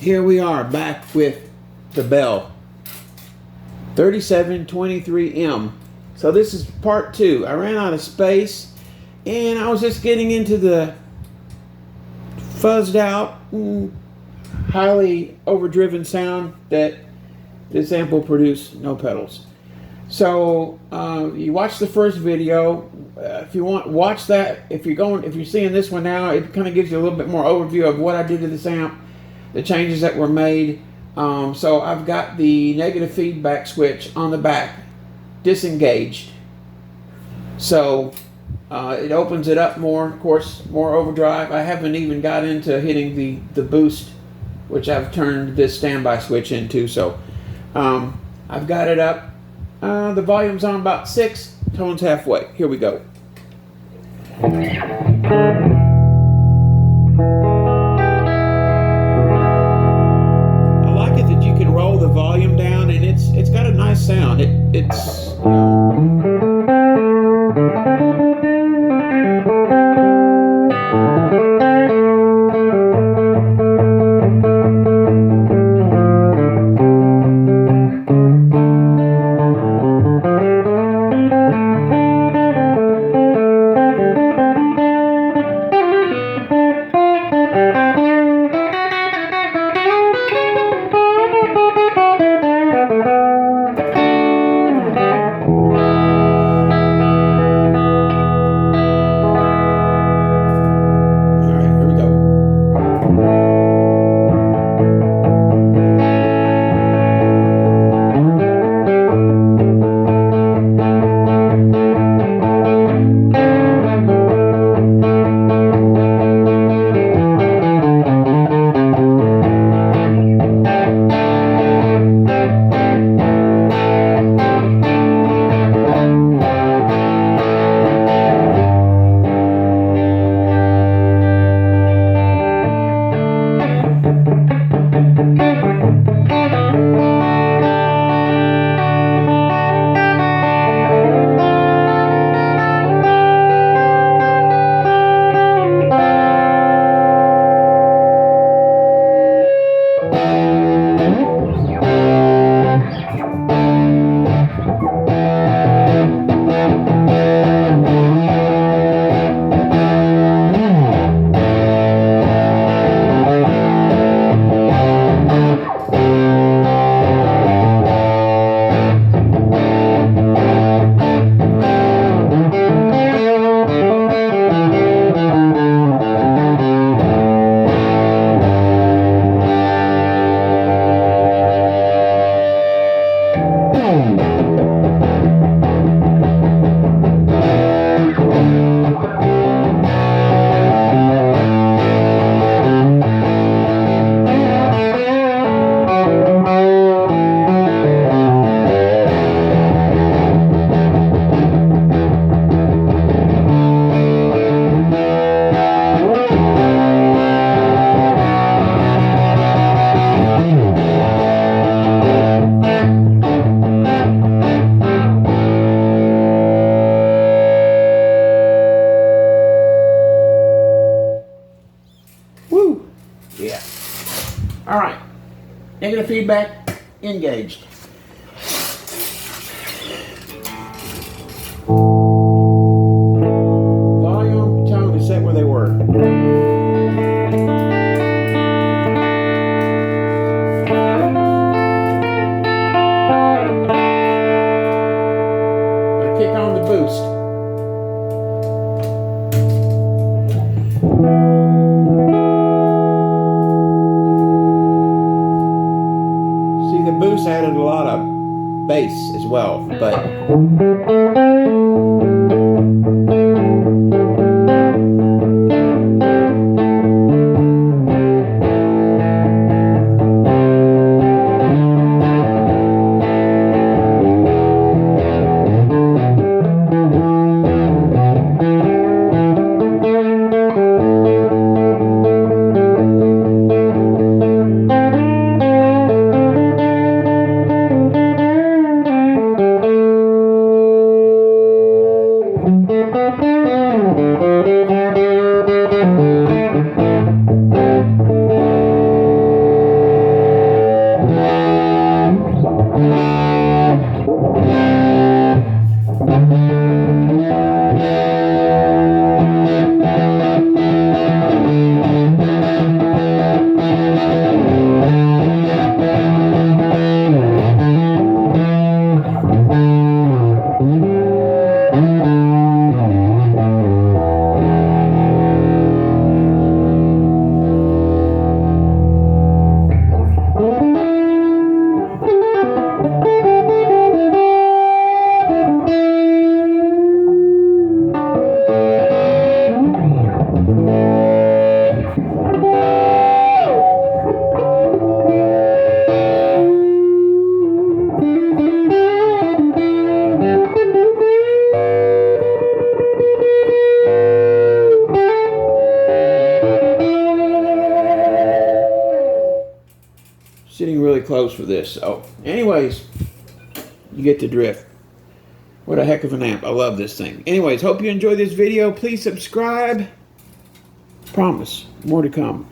here we are back with the Bell 3723M. So this is part 2. I ran out of space and I was just getting into the fuzzed out, highly overdriven sound that this amp will produce, no pedals. So you watch the first video. If you want, watch that. If you're seeing this one now, it kind of gives you a little bit more overview of what I did to this amp, the changes that were made. So I've got the negative feedback switch on the back disengaged. So it opens it up more, of course, more overdrive. I haven't even got into hitting the boost, which I've turned this standby switch into. So I've got it up. The volume's on about 6, tones halfway. Here we go. I like it that you can roll the volume down, and it's got a nice sound. It's yeah. All right. Negative feedback engaged. Volume, tone is set where they were. I kick on the boost. The boost added a lot of bass as well, but sitting really close for this. So, anyways, you get the drift. What a heck of an amp. I love this thing. Anyways, hope you enjoyed this video. Please subscribe. Promise, more to come.